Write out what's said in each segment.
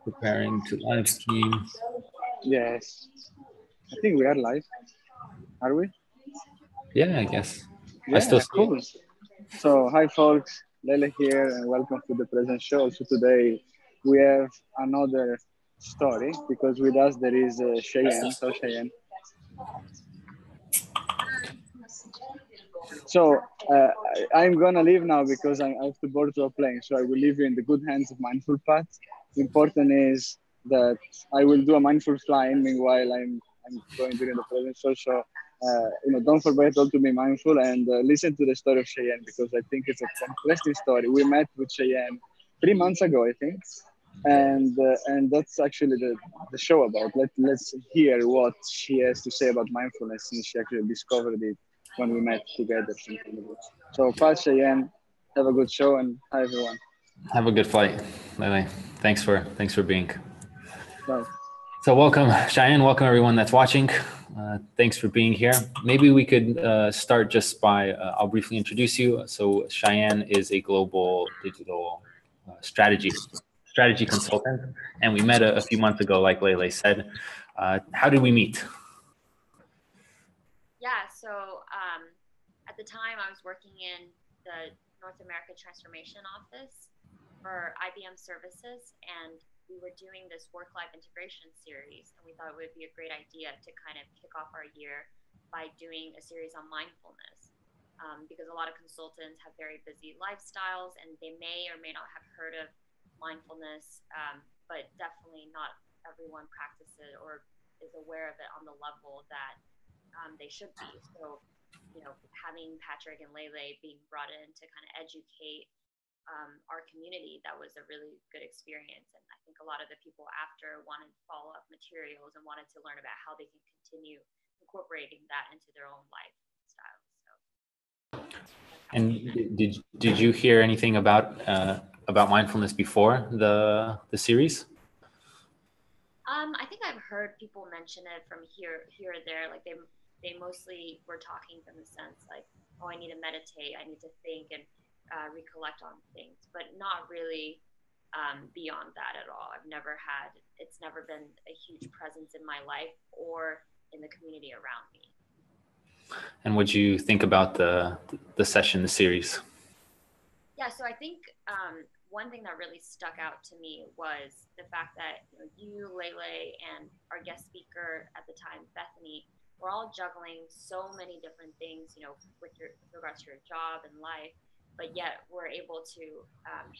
Preparing to live stream. Yes. I think we are live. Are we? Yeah, I guess. I still Yeah, see it. cool. So, hi folks, Lele here, and welcome to the present show. So today we have another story because with us there is Cheyenne. So Cheyenne. So I'm gonna leave now because I have to board to a plane. So I will leave you in the good hands of MindfulPat. Important is that I will do a mindful flying. Meanwhile, I'm going during the present show. So don't forget all to be mindful and listen to the story of Cheyenne because I think it's a interesting story. We met with Cheyenne 3 months ago, I think, and that's actually the show about. Let's hear what she has to say about mindfulness since she actually discovered it when we met together. So, Pat, Cheyenne, have a good show and hi everyone. Have a good flight, Lele. Thanks for being. Bye. So welcome, Cheyenne. Welcome everyone that's watching. Thanks for being here. Maybe we could start just by I'll briefly introduce you. So Cheyenne is a global digital strategy consultant, and we met a few months ago, like Lele said. How did we meet? Yeah, so at the time I was working in the North America Transformation Office for IBM Services, and we were doing this work-life integration series, and we thought it would be a great idea to kind of kick off our year by doing a series on mindfulness. Because a lot of consultants have very busy lifestyles, and they may or may not have heard of mindfulness, but definitely not everyone practices it or is aware of it on the level that they should be. So, having Patrick and Lele being brought in to kind of educate our community, that was a really good experience. And I think a lot of the people after wanted follow-up materials and wanted to learn about how they can continue incorporating that into their own lifestyle. So, And did you hear anything about mindfulness before the series? I think I've heard people mention it from here or there. Like they mostly were talking from the sense like, oh, I need to meditate, I need to think and recollect on things, but not really beyond that at all. It's never been a huge presence in my life or in the community around me. And what do you think about the session, the series? Yeah, so I think one thing that really stuck out to me was the fact that you, Lele, and our guest speaker at the time, Bethany, were all juggling so many different things, with regards to your job and life, but yet we're able to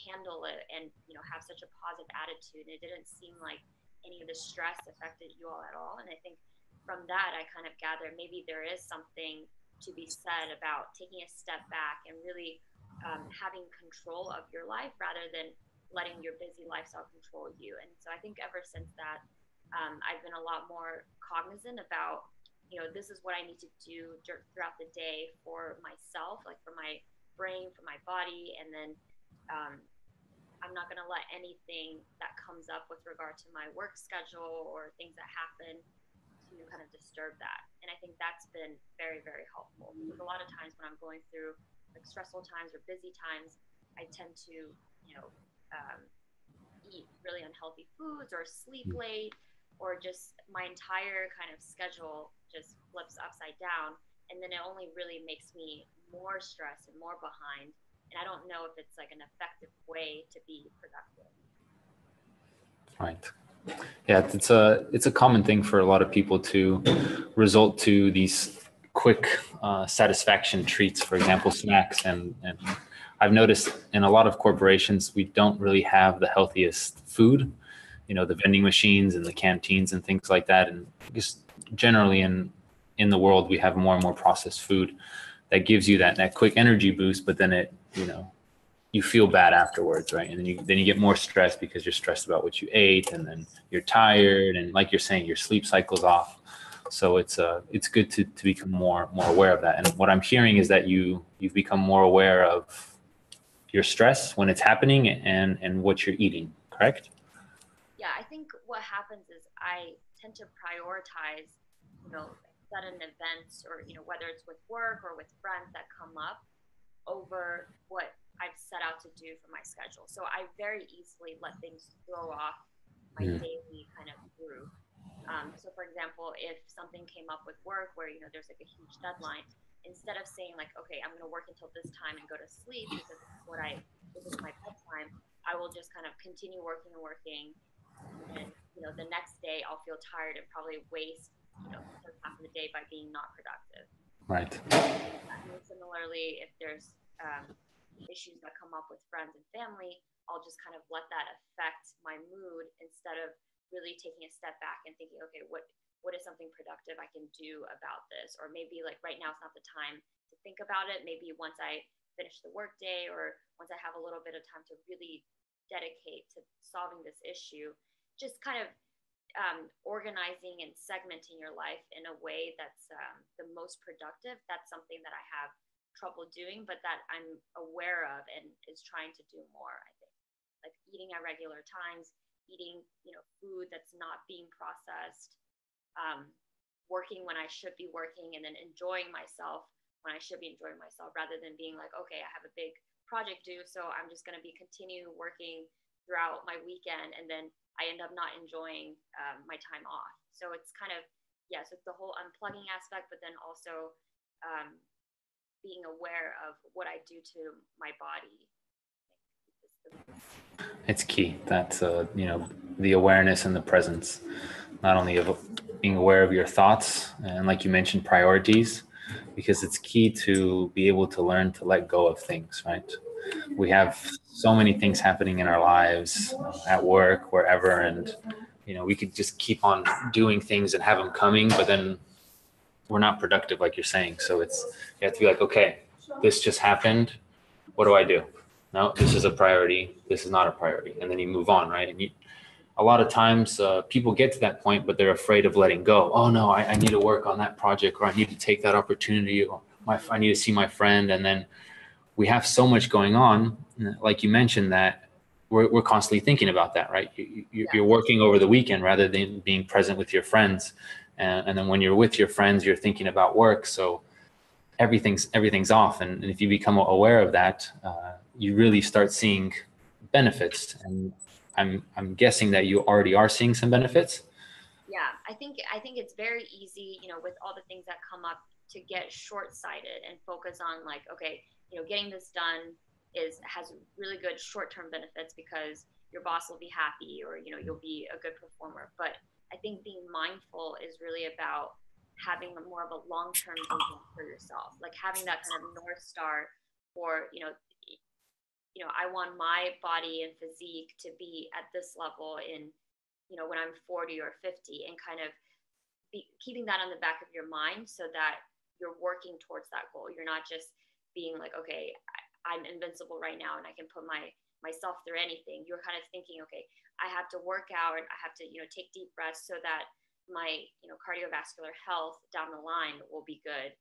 handle it and have such a positive attitude. And it didn't seem like any of the stress affected you all at all. And I think from that, I kind of gathered maybe there is something to be said about taking a step back and really having control of your life rather than letting your busy lifestyle control you. And so I think ever since that, I've been a lot more cognizant about, this is what I need to do throughout the day for myself, like for my brain, for my body. And then I'm not going to let anything that comes up with regard to my work schedule or things that happen to kind of disturb that. And I think that's been very, very helpful. Because a lot of times when I'm going through like stressful times or busy times, I tend to, eat really unhealthy foods or sleep late, or just my entire kind of schedule just flips upside down. And then it only really makes me more stressed and more behind. And I don't know if it's like an effective way to be productive. Right. Yeah, it's a common thing for a lot of people to resort to these quick satisfaction treats, for example, snacks. And I've noticed in a lot of corporations, we don't really have the healthiest food, the vending machines and the canteens and things like that. And just generally in the world, we have more and more processed food that gives you that quick energy boost, but then you feel bad afterwards, right? And then you get more stressed because you're stressed about what you ate, and then you're tired, and like you're saying, your sleep cycle's off. So it's good to become more aware of that. And what I'm hearing is that you've become more aware of your stress when it's happening and what you're eating, correct? Yeah, I think what happens is I tend to prioritize, sudden events or, whether it's with work or with friends that come up over what I've set out to do for my schedule. So I very easily let things throw off my daily kind of groove. So for example, if something came up with work where, there's like a huge deadline, instead of saying like, okay, I'm going to work until this time and go to sleep because this is my bedtime, I will just kind of continue working and working. And then, the next day I'll feel tired and probably waste, the first half of the day by being not productive. Right. And similarly, if there's issues that come up with friends and family, I'll just kind of let that affect my mood instead of really taking a step back and thinking, okay, what is something productive I can do about this? Or maybe like right now it's not the time to think about it. Maybe once I finish the workday or once I have a little bit of time to really dedicate to solving this issue, just kind of organizing and segmenting your life in a way that's the most productive. That's something that I have trouble doing, but that I'm aware of and is trying to do more. I think like eating at regular times, eating food that's not being processed, working when I should be working, and then enjoying myself when I should be enjoying myself, rather than being like, okay, I have a big project due, so I'm just going to continue working throughout my weekend, and then I end up not enjoying my time off. So it's kind of, so it's the whole unplugging aspect, but then also being aware of what I do to my body. It's key. That's, the awareness and the presence, not only of being aware of your thoughts and, like you mentioned, priorities, because it's key to be able to learn to let go of things, right? We have so many things happening in our lives, at work, wherever, and we could just keep on doing things and have them coming, but then we're not productive, like you're saying. So you have to be like, okay, this just happened. What do I do? No, this is a priority. This is not a priority, and then you move on, right? And a lot of times people get to that point, but they're afraid of letting go. Oh no, I need to work on that project, or I need to take that opportunity, or I need to see my friend, and then we have so much going on, like you mentioned, that we're constantly thinking about that, right? You're working over the weekend rather than being present with your friends. And then when you're with your friends, you're thinking about work. So everything's off. And if you become aware of that, you really start seeing benefits. And I'm guessing that you already are seeing some benefits. Yeah, I think it's very easy, with all the things that come up, to get short-sighted and focus on like, okay, getting this done has really good short-term benefits because your boss will be happy, or you'll be a good performer. But I think being mindful is really about having more of a long-term vision for yourself, like having that kind of North Star for I want my body and physique to be at this level in when I'm 40 or 50, and kind of keeping that on the back of your mind so that you're working towards that goal. You're not just being like, okay, I'm invincible right now and I can put myself through anything. You're kind of thinking, okay, I have to work out and I have to, take deep breaths so that my, cardiovascular health down the line will be good.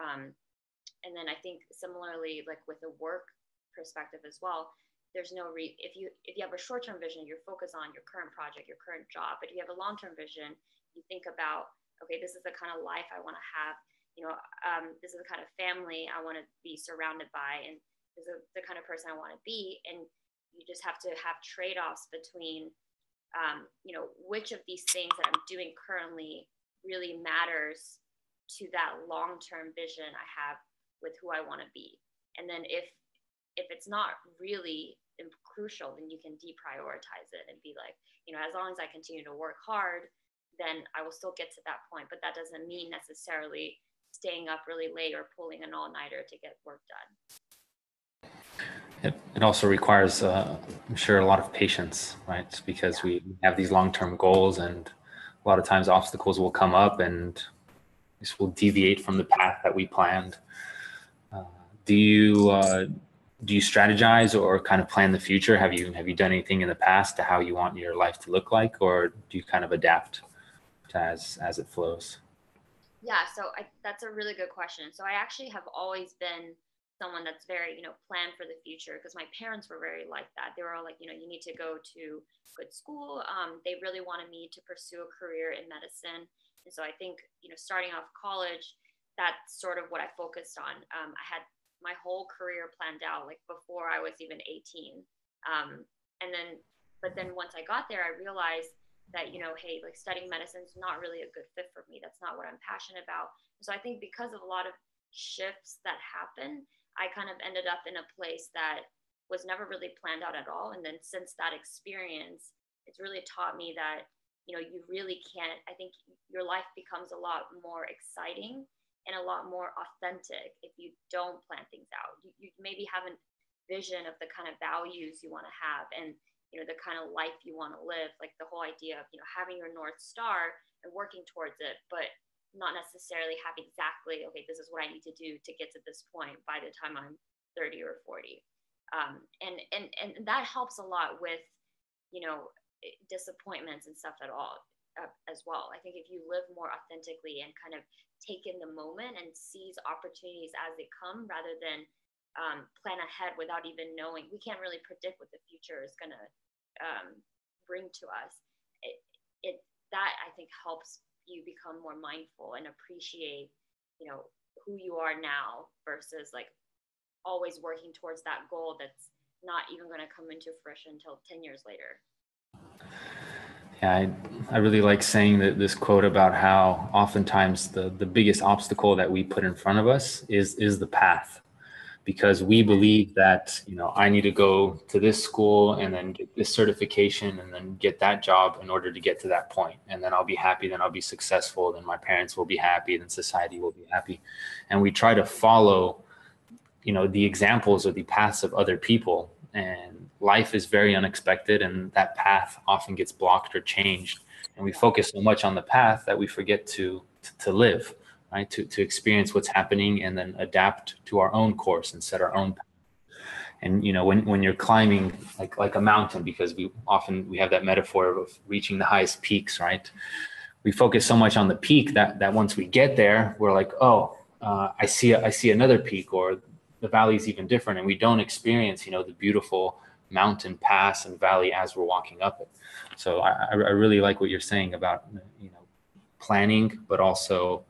And then I think similarly, like with the work perspective as well, there's no if you have a short-term vision, you're focused on your current project, your current job. But if you have a long-term vision, you think about, okay, this is the kind of life I want to have. This is the kind of family I want to be surrounded by, and this is the kind of person I want to be. And you just have to have trade-offs between, which of these things that I'm doing currently really matters to that long-term vision I have with who I want to be. And then if it's not really crucial, then you can deprioritize it and be like, as long as I continue to work hard, then I will still get to that point. But that doesn't mean necessarily staying up really late or pulling an all-nighter to get work done. It also requires, I'm sure, a lot of patience, right? Because we have these long-term goals, and a lot of times obstacles will come up and this will deviate from the path that we planned. Do you strategize or kind of plan the future? Have you done anything in the past to how you want your life to look like, or do you kind of adapt to as it flows? Yeah, so that's a really good question. So I actually have always been someone that's very, planned for the future, because my parents were very like that. They were all like, you need to go to good school. They really wanted me to pursue a career in medicine. And so I think, starting off college, that's sort of what I focused on. I had my whole career planned out, like before I was even 18. But then once I got there, I realized that, you know, hey, like studying medicine is not really a good fit for me. That's not what I'm passionate about. So I think because of a lot of shifts that happen, I kind of ended up in a place that was never really planned out at all. And then since that experience, it's really taught me that, you know, you really can't, I think your life becomes a lot more exciting and a lot more authentic if you don't plan things out. You maybe have a vision of the kind of values you want to have and, you know, the kind of life you want to live, like the whole idea of, you know, having your North Star and working towards it, but not necessarily have exactly, okay, this is what I need to do to get to this point by the time I'm 30 or 40. And that helps a lot with, you know, disappointments and stuff at all as well. I think if you live more authentically and kind of take in the moment and seize opportunities as they come rather than plan ahead without even knowing, we can't really predict what the future is going to bring to us. That I think helps you become more mindful and appreciate, you know, who you are now versus like always working towards that goal that's not even going to come into fruition until 10 years later. Yeah, I really like saying that this quote about how oftentimes the biggest obstacle that we put in front of us is the path, because we believe that, you know, I need to go to this school and then get this certification and then get that job in order to get to that point. And then I'll be happy, then I'll be successful, then my parents will be happy, then society will be happy. And we try to follow, you know, the examples or the paths of other people, and life is very unexpected and that path often gets blocked or changed, and we focus so much on the path that we forget to live, right, to experience what's happening and then adapt to our own course and set our own path. And you know, when you're climbing like a mountain, because we have that metaphor of reaching the highest peaks, right, we focus so much on the peak that once we get there, we're like, oh, I see another peak, or the valley is even different, and we don't experience, you know, the beautiful mountain pass and valley as we're walking up it. So I really like what you're saying about, you know, planning, but also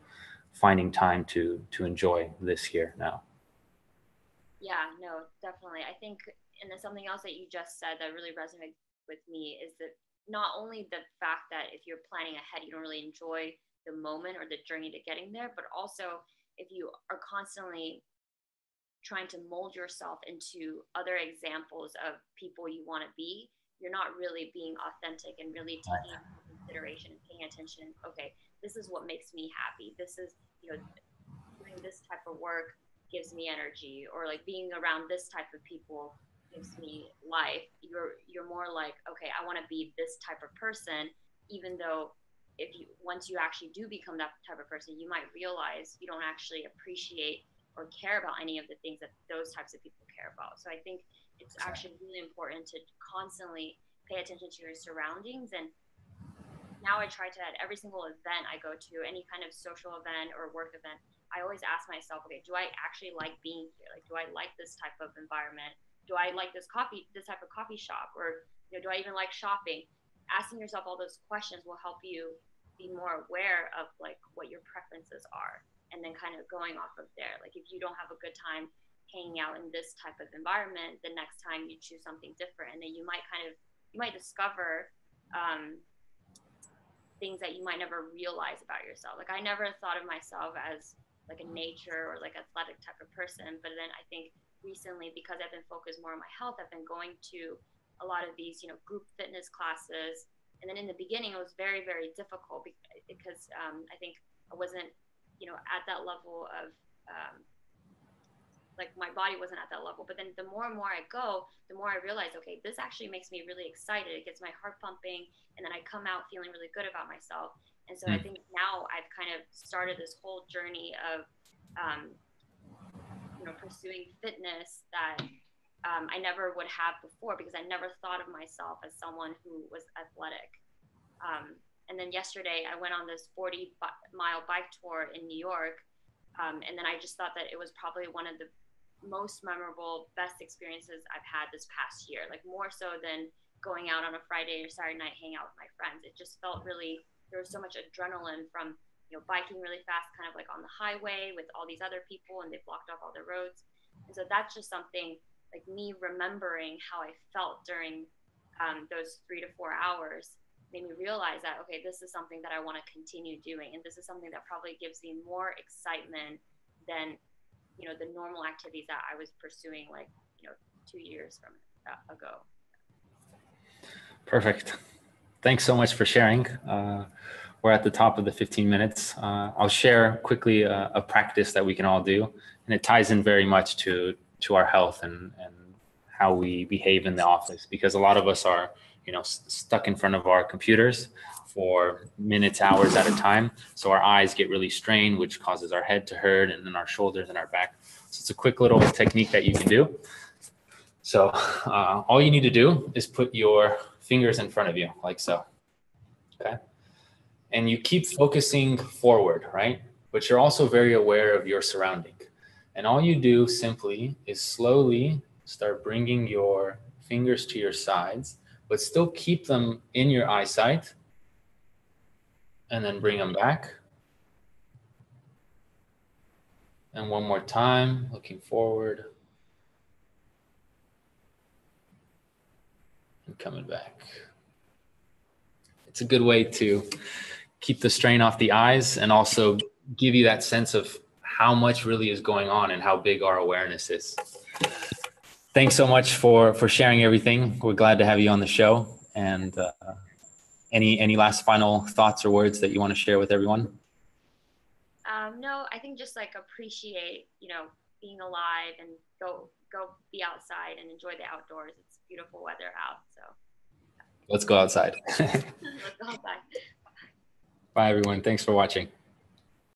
finding time to enjoy this here now. Yeah, no, definitely. I think, and then something else that you just said that really resonated with me is that not only the fact that if you're planning ahead, you don't really enjoy the moment or the journey to getting there, but also if you are constantly trying to mold yourself into other examples of people you want to be, you're not really being authentic and really taking into consideration and paying attention. Okay, this is what makes me happy. This is, you know, doing this type of work gives me energy, or like being around this type of people gives me life. You're more like, okay, I want to be this type of person, even though if you once you actually do become that type of person, you might realize you don't actually appreciate or care about any of the things that those types of people care about. So I think it's actually really important to constantly pay attention to your surroundings. And now I try to, at every single event I go to, any kind of social event or work event, I always ask myself, okay, do I actually like being here? Like, do I like this type of environment? Do I like this type of coffee shop? Or, you know, do I even like shopping? Asking yourself all those questions will help you be more aware of like what your preferences are, and then kind of going off of there. Like if you don't have a good time hanging out in this type of environment, the next time you choose something different, and then you might discover things that you might never realize about yourself. Like I never thought of myself as like a nature or like athletic type of person, but then I think recently, because I've been focused more on my health, I've been going to a lot of these, you know, group fitness classes. And then in the beginning, it was very, very difficult because I think I wasn't, you know, at that level of like my body wasn't at that level. But then the more and more I go, the more I realize, okay, this actually makes me really excited. It gets my heart pumping, and then I come out feeling really good about myself. And so I think now I've kind of started this whole journey of, you know, pursuing fitness that I never would have before, because I never thought of myself as someone who was athletic. And then yesterday I went on this 40-mile bike tour in New York. And then I just thought that it was probably one of the most memorable, best experiences I've had this past year, like more so than going out on a Friday or Saturday night, hang out with my friends. It just felt really, there was so much adrenaline from, you know, biking really fast, kind of like on the highway with all these other people, and they blocked off all the roads. And so that's just something like me remembering how I felt during those 3 to 4 hours made me realize that, okay, this is something that I want to continue doing. And this is something that probably gives me more excitement than, you know, the normal activities that I was pursuing like, you know, 2 years from ago. Perfect. Thanks so much for sharing. We're at the top of the 15 minutes. I'll share quickly a practice that we can all do, and it ties in very much to our health and how we behave in the office, because a lot of us are, you know, stuck in front of our computers for minutes, hours at a time. So our eyes get really strained, which causes our head to hurt, and then our shoulders and our back. So it's a quick little technique that you can do. So all you need to do is put your fingers in front of you like so, okay? And you keep focusing forward, right? But you're also very aware of your surrounding. And all you do simply is slowly start bringing your fingers to your sides, but still keep them in your eyesight, and then bring them back. And one more time, looking forward and coming back. It's a good way to keep the strain off the eyes and also give you that sense of how much really is going on and how big our awareness is. Thanks so much for sharing everything. We're glad to have you on the show. And any last final thoughts or words that you want to share with everyone? No, I think just like appreciate, you know, being alive and go be outside and enjoy the outdoors. It's beautiful weather out. So let's go outside. let's go outside. Bye, everyone. Thanks for watching.